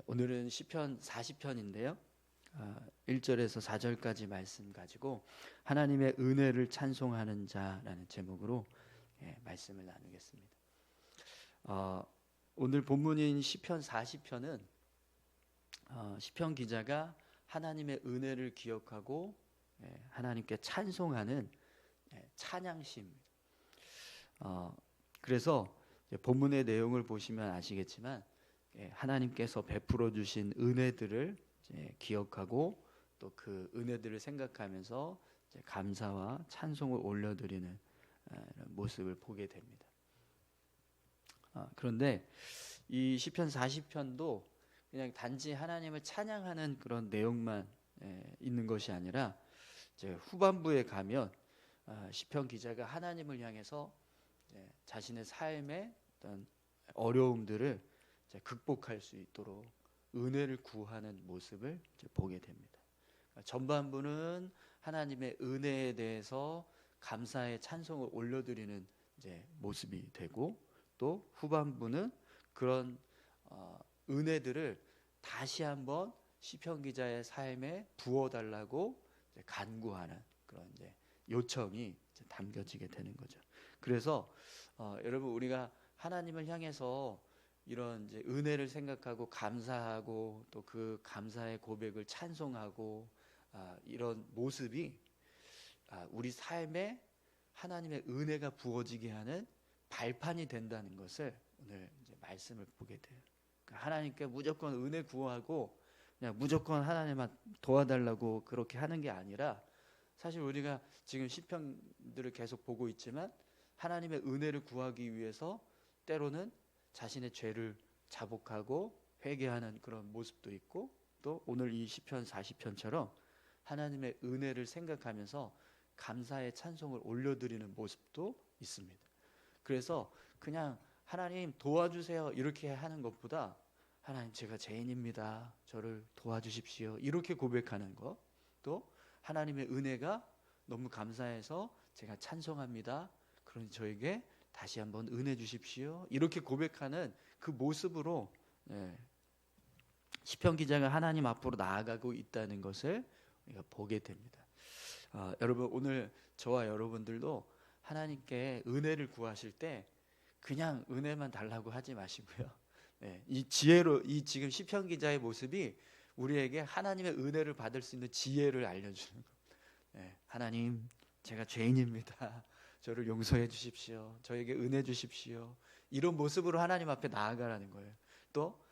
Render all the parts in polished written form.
오늘은 시편 40편인데요. 1절에서 4절까지 말씀 가지고 하나님의 은혜를 찬송하는 자라는 제목으로 말씀을 나누겠습니다. 오늘 본문인 시편 40편은 시편 기자가 하나님의 은혜를 기억하고 하나님께 찬송하는 찬양시입니다. 그래서 본문의 내용을 보시면 아시겠지만 하나님께서 베풀어 주신 은혜들을 기억하고 또 그 은혜들을 생각하면서 감사와 찬송을 올려드리는 모습을 보게 됩니다. 그런데 이 시편 40편도 그냥 단지 하나님을 찬양하는 그런 내용만 있는 것이 아니라 이제 후반부에 가면 시편 기자가 하나님을 향해서 자신의 삶의 어떤 어려움들을 극복할 수 있도록 은혜를 구하는 모습을 보게 됩니다. 전반부는 하나님의 은혜에 대해서 감사의 찬송을 올려드리는 모습이 되고, 또 후반부는 그런 은혜들을 다시 한번 시편 기자의 삶에 부어달라고 간구하는 그런 요청이 담겨지게 되는 거죠. 그래서 여러분, 우리가 하나님을 향해서 이런 은혜를 생각하고 감사하고 또 그 감사의 고백을 찬송하고 이런 모습이 우리 삶에 하나님의 은혜가 부어지게 하는 발판이 된다는 것을 오늘 말씀을 보게 돼요. 그러니까 하나님께 무조건 은혜 구하고 그냥 무조건 하나님만 도와달라고 그렇게 하는 게 아니라, 사실 우리가 지금 시편들을 계속 보고 있지만 하나님의 은혜를 구하기 위해서 때로는 자신의 죄를 자복하고 회개하는 그런 모습도 있고, 또 오늘 이 시편 40편처럼 하나님의 은혜를 생각하면서 감사의 찬송을 올려드리는 모습도 있습니다. 그래서 그냥 하나님 도와주세요 이렇게 하는 것보다 하나님, 제가 죄인입니다, 저를 도와주십시오 이렇게 고백하는 것, 또 하나님의 은혜가 너무 감사해서 제가 찬송합니다, 그러니 저에게 다시 한번 은혜 주십시오 이렇게 고백하는 그 모습으로 시편 기자가 하나님 앞으로 나아가고 있다는 것을 우리가 보게 됩니다. 여러분, 오늘 저와 여러분들도 하나님께 은혜를 구하실 때 그냥 은혜만 달라고 하지 마시고요. 이 지혜로, 이 지금 시편 기자의 모습이 우리에게 하나님의 은혜를 받을 수 있는 지혜를 알려주는 겁니다. 하나님, 제가 죄인입니다, 저를 용서해 주십시오, 저에게 은혜 주십시오 이런 모습으로 하나님 앞에 나아가라는 거예요. 또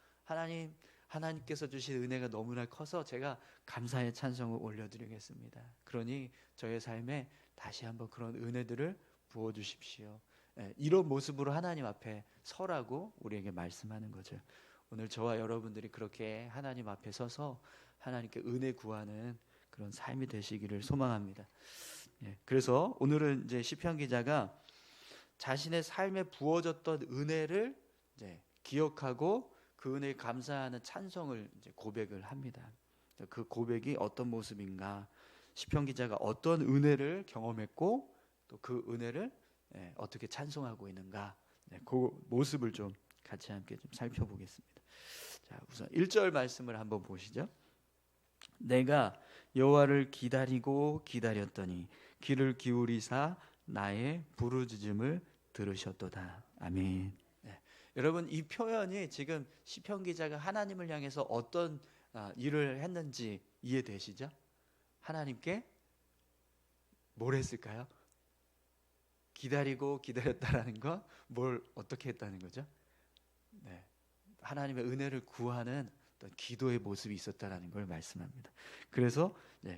하나님께서 주신 은혜가 너무나 커서 제가 감사의 찬송을 올려드리겠습니다, 그러니 저의 삶에 다시 한번 그런 은혜들을 부어주십시오, 이런 모습으로 하나님 앞에 서라고 우리에게 말씀하는 거죠. 오늘 저와 여러분들이 그렇게 하나님 앞에 서서 하나님께 은혜 구하는 그런 삶이 되시기를 소망합니다. 그래서 오늘은 시편 기자가 자신의 삶에 부어졌던 은혜를 기억하고 그 은혜에 감사하는 찬송을 고백을 합니다. 그 고백이 어떤 모습인가, 시편 기자가 어떤 은혜를 경험했고 또 그 은혜를 어떻게 찬송하고 있는가, 그 모습을 좀 같이 함께 좀 살펴보겠습니다. 자, 우선 1절 말씀을 한번 보시죠. 내가 여호와를 기다리고 기다렸더니 귀를 기울이사 나의 부르짖음을 들으셨도다. 아멘. 여러분, 이 표현이 지금 시편 기자가 하나님을 향해서 어떤 일을 했는지 이해되시죠? 하나님께 뭘 했을까요? 기다리고 기다렸다라는 건 뭘 어떻게 했다는 거죠? 하나님의 은혜를 구하는 어떤 기도의 모습이 있었다라는 걸 말씀합니다. 그래서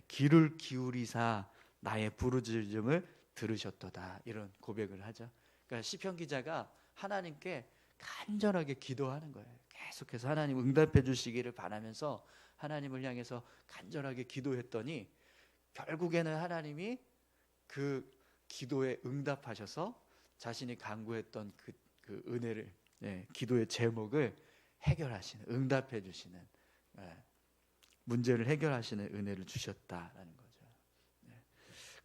귀를 기울이사 나의 부르짖음을 들으셨도다, 이런 고백을 하죠. 그러니까 시편 기자가 하나님께 간절하게 기도하는 거예요. 계속해서 하나님 응답해 주시기를 바라면서 하나님을 향해서 간절하게 기도했더니 결국에는 하나님이 그 기도에 응답하셔서 자신이 간구했던 그 은혜를, 기도의 제목을 해결하시는, 응답해 주시는, 문제를 해결하시는 은혜를 주셨다라는 거죠.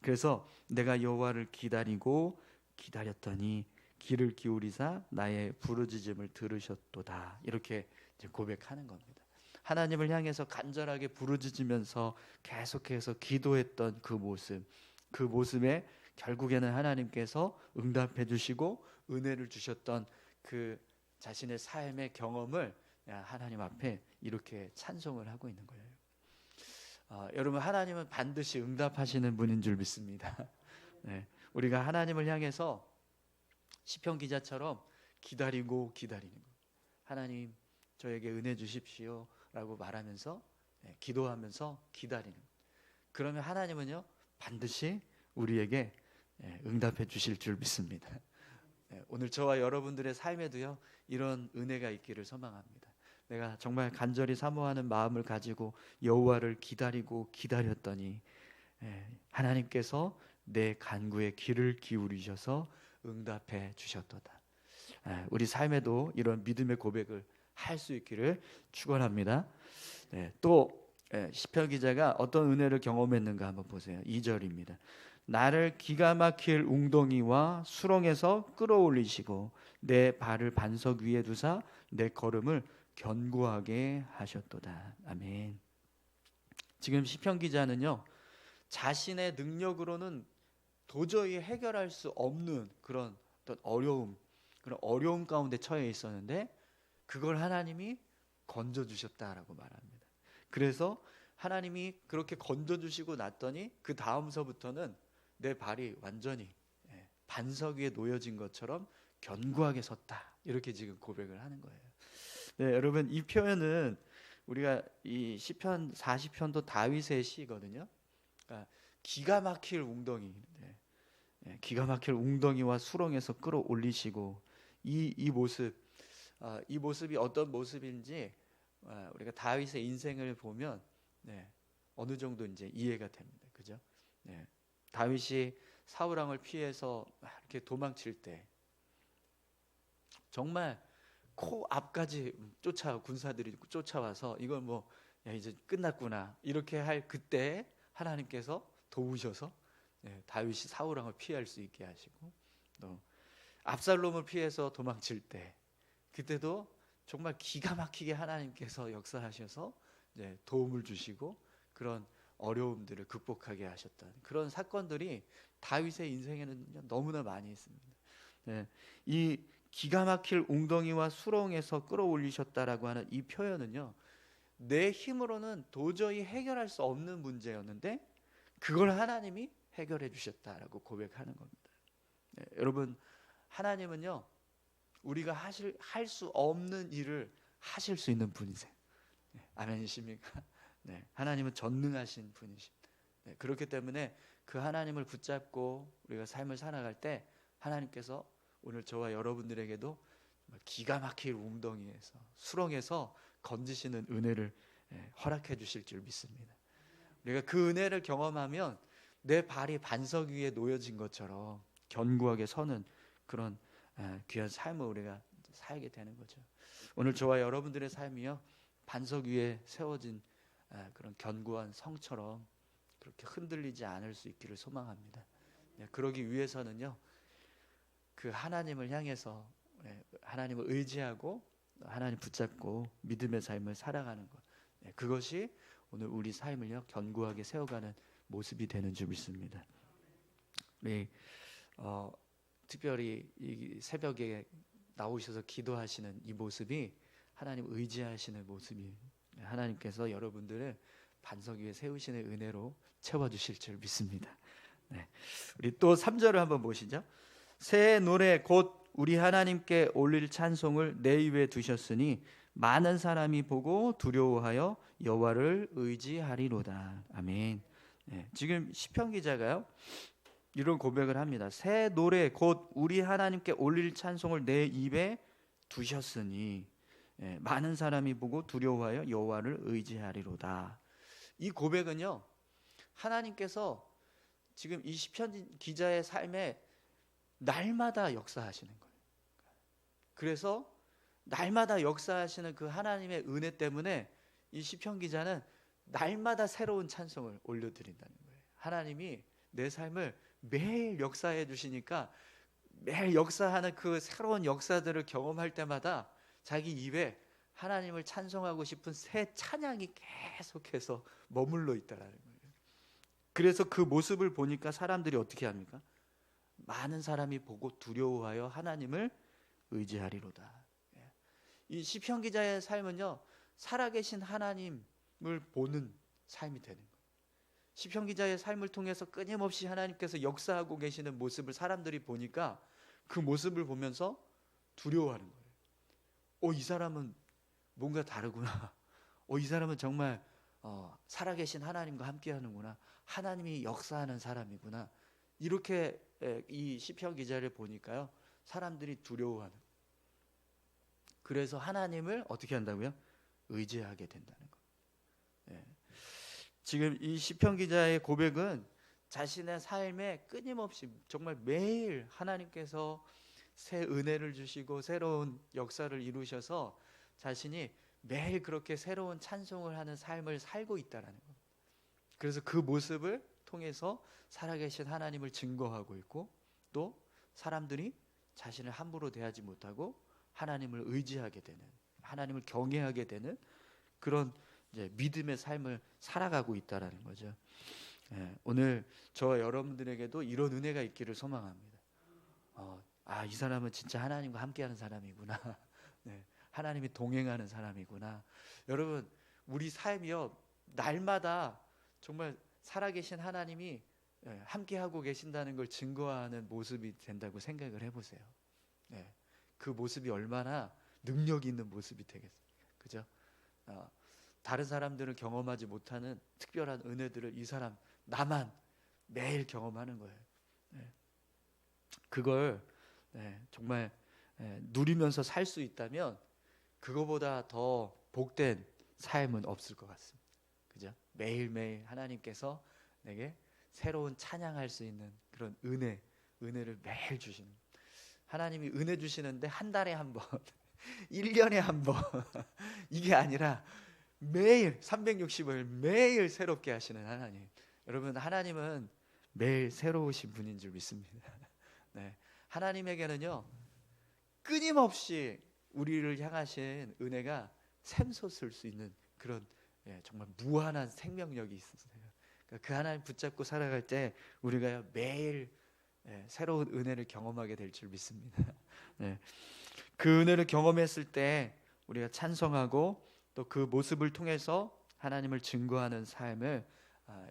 그래서 내가 여호와를 기다리고 기다렸더니 귀를 기울이사 나의 부르짖음을 들으셨도다, 이렇게 이제 고백하는 겁니다. 하나님을 향해서 간절하게 부르짖으면서 계속해서 기도했던 그 모습에 결국에는 하나님께서 응답해 주시고 은혜를 주셨던 그 자신의 삶의 경험을 하나님 앞에 이렇게 찬송을 하고 있는 거예요. 여러분, 하나님은 반드시 응답하시는 분인 줄 믿습니다. 네, 우리가 하나님을 향해서 시편 기자처럼 기다리는 것. 하나님, 저에게 은혜 주십시오 라고 말하면서 기도하면서 기다리는 것. 그러면 하나님은요 반드시 우리에게 응답해 주실 줄 믿습니다. 오늘 저와 여러분들의 삶에도요 이런 은혜가 있기를 소망합니다. 내가 정말 간절히 사모하는 마음을 가지고 여호와를 기다렸더니 하나님께서 내 간구에 귀를 기울이셔서 응답해 주셨도다. 우리 삶에도 이런 믿음의 고백을 할 수 있기를 축원합니다. 또 시편 기자가 어떤 은혜를 경험했는가 한번 보세요. 2절입니다. 나를 기가 막힐 웅덩이와 수렁에서 끌어올리시고 내 발을 반석 위에 두사 내 걸음을 견고하게 하셨도다. 아멘. 지금 시편 기자는요 자신의 능력으로는 도저히 해결할 수 없는 그런 어떤 어려움 가운데 처해 있었는데 그걸 하나님이 건져주셨다라고 말합니다. 그래서 하나님이 그렇게 건져주시고 났더니 그 다음서부터는 내 발이 완전히 반석 위에 놓여진 것처럼 견고하게 섰다. 이렇게 지금 고백을 하는 거예요. 네, 여러분, 이 표현은 우리가 이 시편 40편도 다윗의 시거든요. 그러니까 기가 막힐 웅덩이, 기가 막힐 웅덩이와 수렁에서 끌어올리시고 이 모습이 어떤 모습인지 우리가 다윗의 인생을 보면 어느 정도 이제 이해가 됩니다. 그죠? 다윗이 사울 왕을 피해서 이렇게 도망칠 때 정말 코 앞까지 군사들이 쫓아와서 이건 뭐 이제 끝났구나 이렇게 할 그때 하나님께서 도우셔서 다윗이 사울 왕을 피할 수 있게 하시고 또 압살롬을 피해서 도망칠 때 그때도 정말 기가 막히게 하나님께서 역사하셔서 도움을 주시고 그런 어려움들을 극복하게 하셨던 그런 사건들이 다윗의 인생에는 너무나 많이 있습니다. 이 기가 막힐 웅덩이와 수렁에서 끌어올리셨다라고 하는 이 표현은요 내 힘으로는 도저히 해결할 수 없는 문제였는데 그걸 하나님이 해결해 주셨다라고 고백하는 겁니다. 여러분, 하나님은요 우리가 할 수 없는 일을 하실 수 있는 분이세요. 아멘이십니까? 하나님은 전능하신 분이십니다. 그렇기 때문에 그 하나님을 붙잡고 우리가 삶을 살아갈 때 하나님께서 오늘 저와 여러분들에게도 기가 막힐 웅덩이에서 수렁에서 건지시는 은혜를 허락해 주실 줄 믿습니다. 우리가 그 은혜를 경험하면 내 발이 반석 위에 놓여진 것처럼 견고하게 서는 그런 귀한 삶을 우리가 살게 되는 거죠. 오늘 저와 여러분들의 삶이요 반석 위에 세워진 그런 견고한 성처럼 그렇게 흔들리지 않을 수 있기를 소망합니다. 그러기 위해서는요 그 하나님을 향해서 하나님을 의지하고 하나님 붙잡고 믿음의 삶을 살아가는 것, 그것이 오늘 우리 삶을요 견고하게 세워가는 모습이 되는 줄 믿습니다. 특별히 이 새벽에 나오셔서 기도하시는 이 모습이 하나님 의지하시는 모습이 하나님께서 여러분들을 반석 위에 세우시는 은혜로 채워주실 줄 믿습니다. 우리 또 3절을 한번 보시죠. 새 노래 곧 우리 하나님께 올릴 찬송을 내 입에 두셨으니 많은 사람이 보고 두려워하여 여호와를 의지하리로다. 아멘. 지금 시편 기자가요 이런 고백을 합니다. 새 노래 곧 우리 하나님께 올릴 찬송을 내 입에 두셨으니 많은 사람이 보고 두려워하여 여호와를 의지하리로다. 이 고백은요 하나님께서 지금 이 시편 기자의 삶에 날마다 역사하시는 거예요. 그래서 날마다 역사하시는 그 하나님의 은혜 때문에 이 시편 기자는 날마다 새로운 찬송을 올려드린다는 거예요. 하나님이 내 삶을 매일 역사해 주시니까 매일 역사하는 그 새로운 역사들을 경험할 때마다 자기 입에 하나님을 찬송하고 싶은 새 찬양이 계속해서 머물러 있다라는 거예요. 그래서 그 모습을 보니까 사람들이 어떻게 합니까? 많은 사람이 보고 두려워하여 하나님을 의지하리로다. 이 시편 기자의 삶은요, 살아계신 하나님을 보는 삶이 되는 거예요. 시편 기자의 삶을 통해서 끊임없이 하나님께서 역사하고 계시는 모습을 사람들이 보니까 그 모습을 보면서 두려워하는 거예요. 이 사람은 뭔가 다르구나. 이 사람은 정말 살아계신 하나님과 함께하는구나. 하나님이 역사하는 사람이구나. 이렇게 이 시편 기자를 보니까요, 사람들이 두려워하는. 그래서 하나님을 어떻게 한다고요? 의지하게 된다는 거예요. 지금 이 시편 기자의 고백은 자신의 삶에 끊임없이 정말 매일 하나님께서 새 은혜를 주시고 새로운 역사를 이루셔서 자신이 매일 그렇게 새로운 찬송을 하는 삶을 살고 있다라는 거예요. 그래서 그 모습을 통해서 살아계신 하나님을 증거하고 있고, 또 사람들이 자신을 함부로 대하지 못하고 하나님을 의지하게 되는, 하나님을 경외하게 되는 그런 이제 믿음의 삶을 살아가고 있다라는 거죠. 오늘 저와 여러분들에게도 이런 은혜가 있기를 소망합니다. 이 사람은 진짜 하나님과 함께하는 사람이구나. 네, 하나님이 동행하는 사람이구나. 여러분, 우리 삶이요, 날마다 정말 살아계신 하나님이 함께하고 계신다는 걸 증거하는 모습이 된다고 생각을 해보세요. 그 모습이 얼마나 능력 있는 모습이 되겠습니까? 그죠? 다른 사람들은 경험하지 못하는 특별한 은혜들을 이 사람, 나만 매일 경험하는 거예요. 그걸 정말 누리면서 살 수 있다면 그거보다 더 복된 삶은 없을 것 같습니다. 그죠? 매일매일 하나님께서 내게 새로운 찬양할 수 있는 그런 은혜를 매일 주시는, 하나님이 은혜 주시는데 한 달에 한 번, 1년에 한 번 이게 아니라 매일 360일 매일 새롭게 하시는 하나님. 여러분, 하나님은 매일 새로우신 분인 줄 믿습니다. 하나님에게는요, 끊임없이 우리를 향하신 은혜가 샘솟을 수 있는 그런 정말 무한한 생명력이 있으세요. 그러니까 그 하나님 붙잡고 살아갈 때 우리가 매일 새로운 은혜를 경험하게 될 줄 믿습니다. 그 은혜를 경험했을 때 우리가 찬송하고 또 그 모습을 통해서 하나님을 증거하는 삶을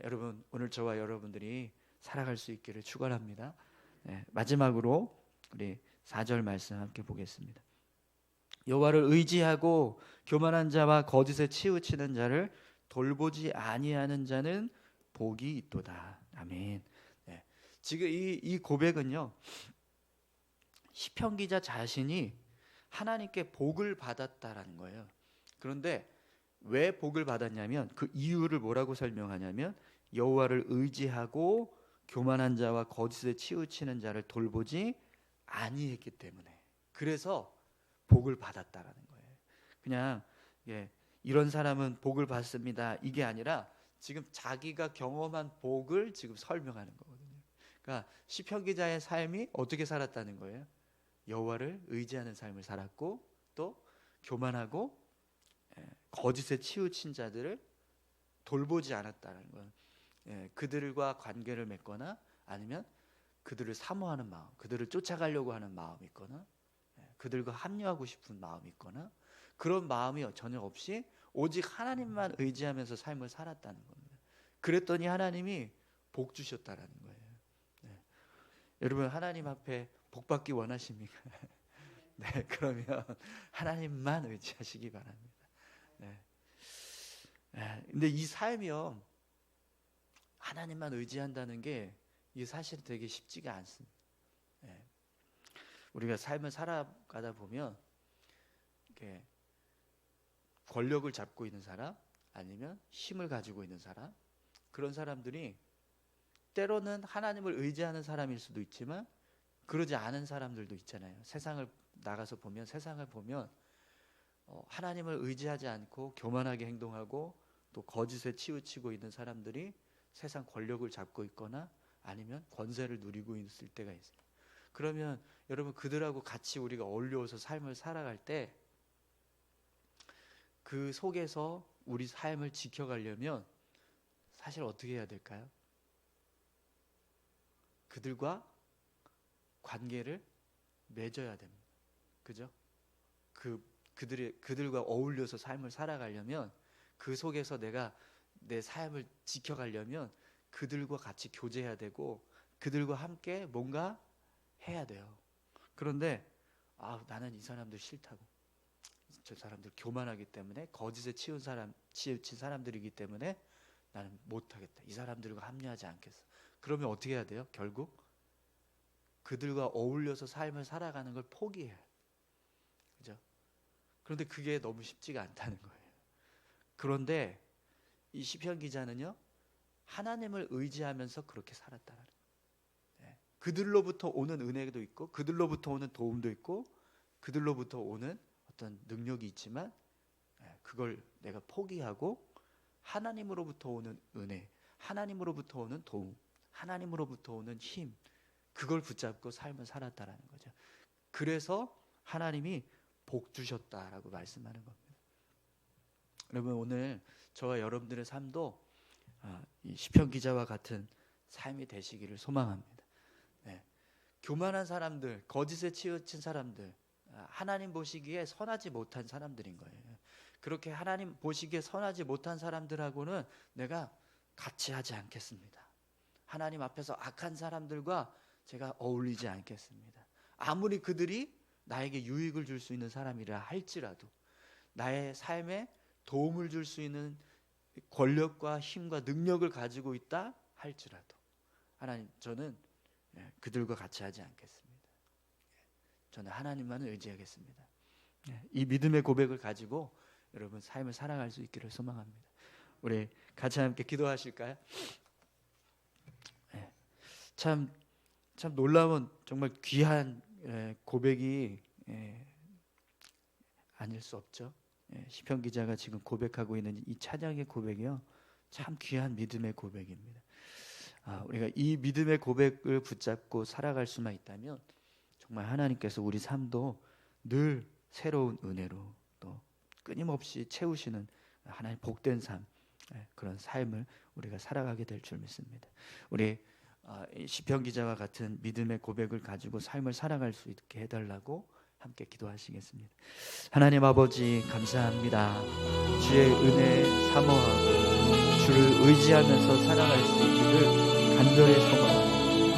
여러분, 오늘 저와 여러분들이 살아갈 수 있기를 축원합니다. 마지막으로 우리 4절 말씀 함께 보겠습니다. 여호와를 의지하고 교만한 자와 거짓에 치우치는 자를 돌보지 아니하는 자는 복이 있도다. 아멘. 지금 이 고백은요, 시편 기자 자신이 하나님께 복을 받았다라는 거예요. 그런데 왜 복을 받았냐면, 그 이유를 뭐라고 설명하냐면, 여호와를 의지하고 교만한 자와 거짓에 치우치는 자를 돌보지 아니했기 때문에, 그래서 복을 받았다라는 거예요. 그냥 이런 사람은 복을 받습니다, 이게 아니라 지금 자기가 경험한 복을 지금 설명하는 거거든요. 그러니까 시편 기자의 삶이 어떻게 살았다는 거예요? 여호와를 의지하는 삶을 살았고, 또 교만하고 거짓에 치우친 자들을 돌보지 않았다는 건, 그들과 관계를 맺거나 아니면 그들을 사모하는 마음, 그들을 쫓아가려고 하는 마음이 있거나 그들과 합류하고 싶은 마음이 있거나 그런 마음이 전혀 없이 오직 하나님만 의지하면서 삶을 살았다는 겁니다. 그랬더니 하나님이 복 주셨다라는 거예요. 여러분, 하나님 앞에 복 받기 원하십니까? 그러면 하나님만 의지하시기 바랍니다. 근데 이 삶이요, 하나님만 의지한다는 게 이게 사실 되게 쉽지가 않습니다. 우리가 삶을 살아가다 보면 이렇게 권력을 잡고 있는 사람, 아니면 힘을 가지고 있는 사람, 그런 사람들이 때로는 하나님을 의지하는 사람일 수도 있지만 그러지 않은 사람들도 있잖아요. 세상을 나가서 보면, 세상을 보면 하나님을 의지하지 않고 교만하게 행동하고 또 거짓에 치우치고 있는 사람들이 세상 권력을 잡고 있거나 아니면 권세를 누리고 있을 때가 있어요. 그러면 여러분, 그들하고 같이 우리가 어울려서 삶을 살아갈 때 그 속에서 우리 삶을 지켜가려면 사실 어떻게 해야 될까요? 그들과 관계를 맺어야 됩니다. 그죠? 그들과 어울려서 삶을 살아가려면, 그 속에서 내가 내 삶을 지켜가려면 그들과 같이 교제해야 되고 그들과 함께 뭔가 해야 돼요. 그런데 나는 이 사람들 싫다고, 저 사람들 교만하기 때문에, 거짓에 치우친 사람들이기 때문에 나는 못하겠다, 이 사람들과 합류하지 않겠어. 그러면 어떻게 해야 돼요? 결국 그들과 어울려서 삶을 살아가는 걸 포기해요. 그죠? 그런데 그게 너무 쉽지가 않다는 거예요. 그런데 이 시편 기자는요, 하나님을 의지하면서 그렇게 살았다는 거예요. 그들로부터 오는 은혜도 있고, 그들로부터 오는 도움도 있고, 그들로부터 오는 어떤 능력이 있지만, 그걸 내가 포기하고 하나님으로부터 오는 은혜, 하나님으로부터 오는 도움, 하나님으로부터 오는 힘, 그걸 붙잡고 삶을 살았다라는 거죠. 그래서 하나님이 복 주셨다라고 말씀하는 겁니다. 여러분, 오늘 저와 여러분들의 삶도 이 시편 기자와 같은 삶이 되시기를 소망합니다. 교만한 사람들, 거짓에 치우친 사람들, 하나님 보시기에 선하지 못한 사람들인 거예요. 그렇게 하나님 보시기에 선하지 못한 사람들하고는 내가 같이 하지 않겠습니다. 하나님 앞에서 악한 사람들과 제가 어울리지 않겠습니다. 아무리 그들이 나에게 유익을 줄 수 있는 사람이라 할지라도, 나의 삶에 도움을 줄 수 있는 권력과 힘과 능력을 가지고 있다 할지라도, 하나님, 저는 그들과 같이 하지 않겠습니다. 저는 하나님만을 의지하겠습니다. 이 믿음의 고백을 가지고 여러분 삶을 살아갈 수 있기를 소망합니다. 우리 같이 함께 기도하실까요? 참 놀라운, 정말 귀한 고백이 아닐 수 없죠. 시편 기자가 지금 고백하고 있는 이 찬양의 고백이요, 참 귀한 믿음의 고백입니다. 우리가 이 믿음의 고백을 붙잡고 살아갈 수만 있다면 정말 하나님께서 우리 삶도 늘 새로운 은혜로 또 끊임없이 채우시는 하나님 복된 삶, 그런 삶을 우리가 살아가게 될 줄 믿습니다. 우리 시편 기자와 같은 믿음의 고백을 가지고 삶을 살아갈 수 있게 해달라고 함께 기도하시겠습니다. 하나님 아버지, 감사합니다. 주의 은혜에 사모하고 주를 의지하면서 살아갈 수 있기를 간절히 소망합니다.